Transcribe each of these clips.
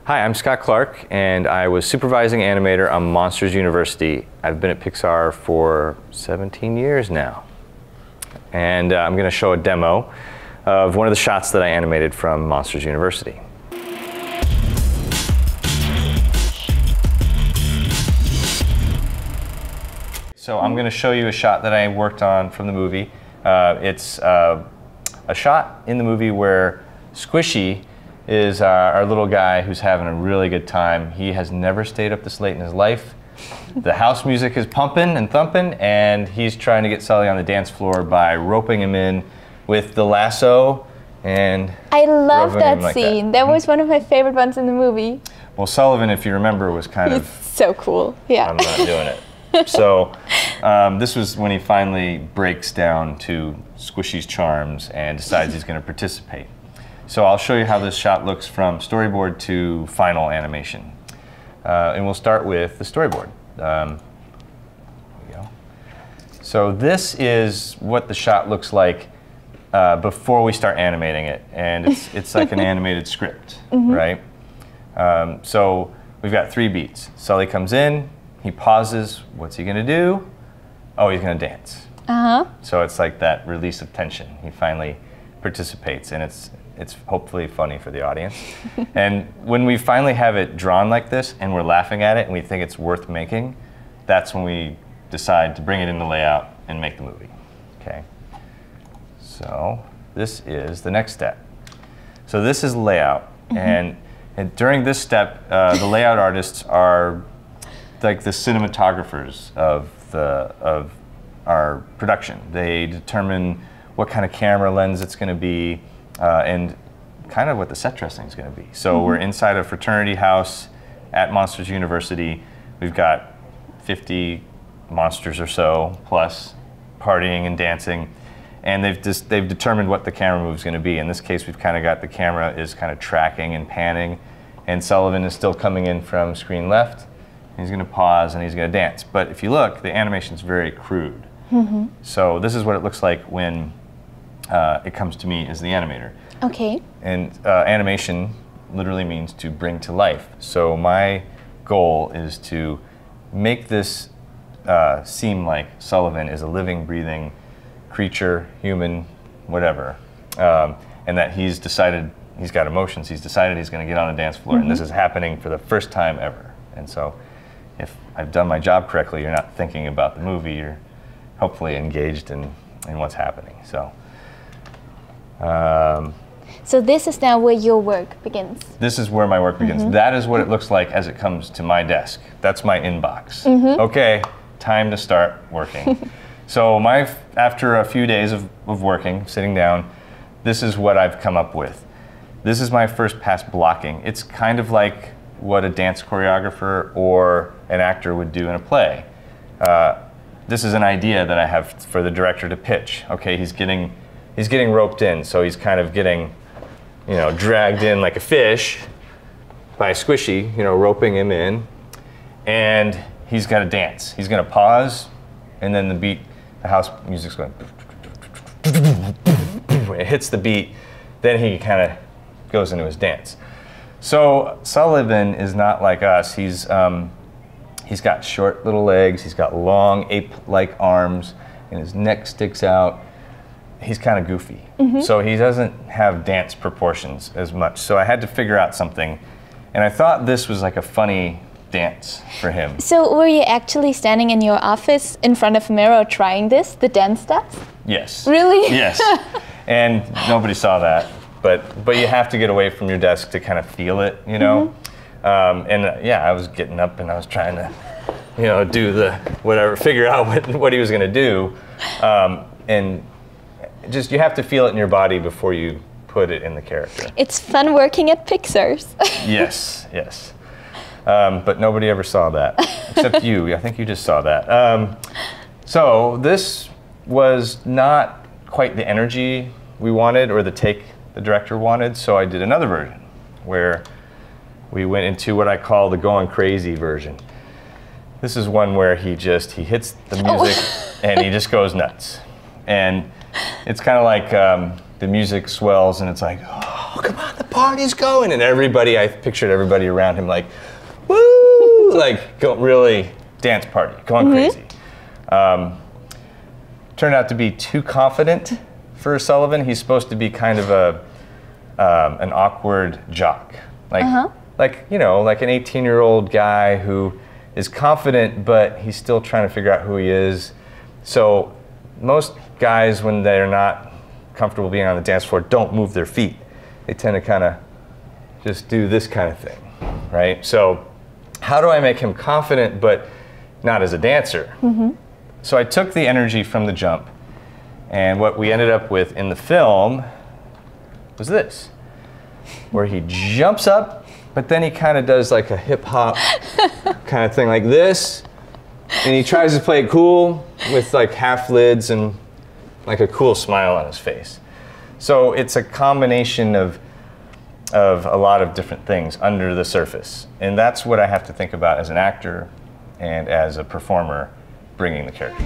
Hi, I'm Scott Clark, and I was supervising animator on Monsters University. I've been at Pixar for 17 years now. And I'm going to show a demo of one of the shots that I animated from Monsters University. So I'm going to show you a shot that I worked on from the movie. It's a shot in the movie where Squishy is our little guy who's having a really good time. He has never stayed up this late in his life. The house music is pumping and thumping, and he's trying to get Sully on the dance floor by roping him in with the lasso and I love that scene. That was one of my favorite ones in the movie. Well, Sullivan, if you remember, was kind of so cool. Yeah. I'm not doing it. So this was when he finally breaks down to Squishy's charms and decides he's going to participate. So I'll show you how this shot looks from storyboard to final animation. And we'll start with the storyboard. Here we go. So this is what the shot looks like before we start animating it. And it's like an animated script, right? So we've got 3 beats. Sully comes in, he pauses. What's he going to do? Oh, he's going to dance. So it's like that release of tension. He finally participates, and it's hopefully funny for the audience. And when we finally have it drawn like this and we're laughing at it and we think it's worth making, that's when we decide to bring it into layout and make the movie. Okay. So this is the next step. So this is layout, and during this step, the layout artists are like the cinematographers of our production. They determine what kind of camera lens it's going to be, and kind of what the set dressing is going to be. So we're inside a fraternity house at Monsters University. We've got 50 monsters or so, plus partying and dancing. And they've determined what the camera move is going to be. In this case, we've kind of got the camera is kind of tracking and panning, and Sullivan is still coming in from screen left. He's going to pause and he's going to dance. But if you look, the animation's very crude. So this is what it looks like when it comes to me as the animator. Okay. And animation literally means to bring to life. So my goal is to make this seem like Sullivan is a living, breathing creature, human, whatever, and that he's decided, he's got emotions, he's decided he's going to get on a dance floor, and this is happening for the first time ever. And so if I've done my job correctly, you're not thinking about the movie, you're hopefully engaged in what's happening. So so this is now where your work begins. This is where my work begins. That is what it looks like as it comes to my desk. That's my inbox. Okay, time to start working. So after a few days of working, sitting down, this is what I've come up with. This is my first pass blocking. It's kind of like what a dance choreographer or an actor would do in a play. This is an idea that I have for the director to pitch. Okay, he's getting roped in, so he's kind of getting, dragged in like a fish by Squishy, roping him in, and he's got to dance. He's going to pause, and then the house music's going. It hits the beat, then he kind of goes into his dance. So Sullivan is not like us. He's got short little legs. He's got long ape-like arms, and his neck sticks out. He's kind of goofy. So he doesn't have dance proportions as much. So I had to figure out something, and I thought this was like a funny dance for him. So were you actually standing in your office in front of a mirror trying this, the dance steps? Yes. Really? Yes. And nobody saw that. But you have to get away from your desk to kind of feel it, And yeah, I was getting up and I was trying to, do the whatever, figure out what he was going to do. And just, you have to feel it in your body before you put it in the character. It's fun working at Pixar's. Yes, yes. But nobody ever saw that, except you. I think you just saw that. So this was not quite the energy we wanted or the take the director wanted, so I did another version where we went into what I call the going crazy version. This is one where he hits the music and he just goes nuts. And it's kind of like the music swells and it's like, oh, come on, the party's going, and everybody, I pictured everybody around him like, woo, like really dance party, going crazy. Turned out to be too confident for Sullivan. He's supposed to be kind of an awkward jock, like you know, like an 18-year-old guy who is confident, but he's still trying to figure out who he is. So most guys, when they're not comfortable being on the dance floor, don't move their feet. They tend to kind of just do this kind of thing, right? So how do I make him confident, but not as a dancer? So I took the energy from the jump, and what we ended up with in the film was this, where he jumps up, but then he kind of does like a hip-hop kind of thing like this, and he tries to play it cool with like half lids and like a cool smile on his face. So it's a combination of a lot of different things under the surface, and that's what I have to think about as an actor and as a performer bringing the character.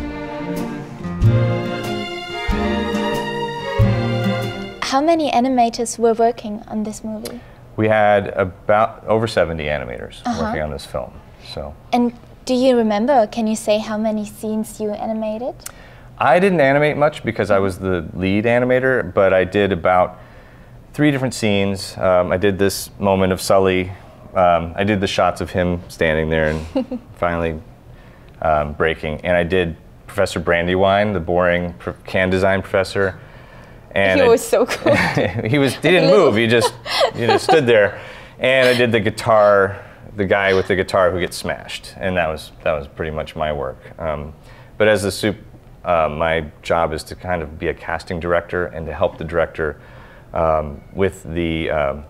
How many animators were working on this movie? We had about over 70 animators working on this film. So. And do you remember, can you say how many scenes you animated? I didn't animate much because I was the lead animator, but I did about 3 different scenes. I did this moment of Sully. I did the shots of him standing there and finally breaking. And I did Professor Brandywine, the boring can design professor. And he was so cool. he didn't move. He just stood there. And I did the guitar, the guy with the guitar who gets smashed, and that was pretty much my work. But as the my job is to kind of be a casting director and to help the director with the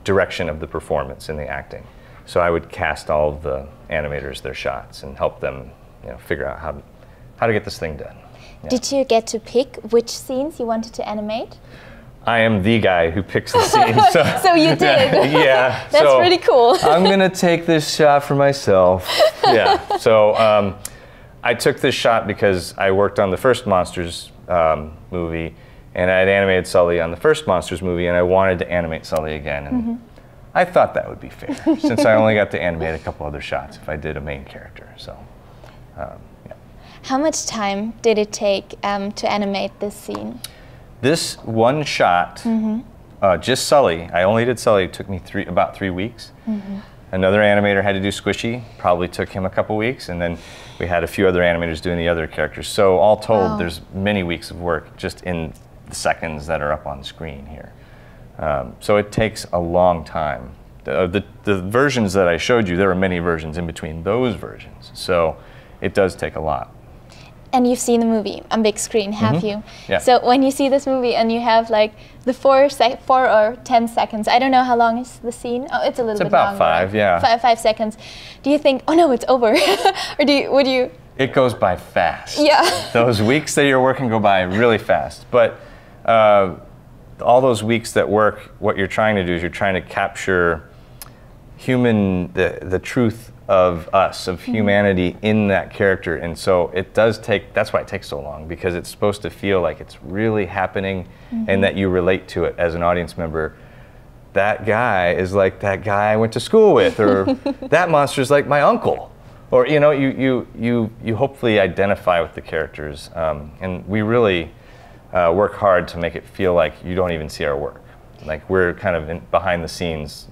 direction of the performance and the acting. So I would cast all of the animators their shots and help them, figure out how to get this thing done. Yeah. Did you get to pick which scenes you wanted to animate? I am the guy who picks the scenes. So you did? Yeah. That's pretty cool. I'm going to take this shot for myself. Yeah. So I took this shot because I worked on the first Monsters movie, and I had animated Sully on the first Monsters movie, and I wanted to animate Sully again. And I thought that would be fair, since I only got to animate a couple other shots if I did a main character. So, yeah. How much time did it take to animate this scene? This one shot, just Sully, I only did Sully, it took me about 3 weeks. Another animator had to do Squishy, probably took him a couple weeks, and then we had a few other animators doing the other characters. So all told, there's many weeks of work just in the seconds that are up on the screen here. So it takes a long time. The versions that I showed you, there are many versions in between those versions. So it does take a lot. And you've seen the movie on big screen, have you? Yeah. So when you see this movie and you have like the 4 or 10 seconds, I don't know how long is the scene. Oh, it's a little bit longer. It's about 5, yeah. 5 seconds. Do you think, oh no, it's over? Or would you? It goes by fast. Yeah. Those weeks that you're working go by really fast. But all those weeks that work, what you're trying to do is you're trying to capture the truth of us, of humanity in that character. And so it does take, that's why it takes so long, because it's supposed to feel like it's really happening and that you relate to it as an audience member. That guy is like that guy I went to school with, or that monster's like my uncle. Or, you hopefully identify with the characters. And we really work hard to make it feel like you don't even see our work. Like we're kind of behind the scenes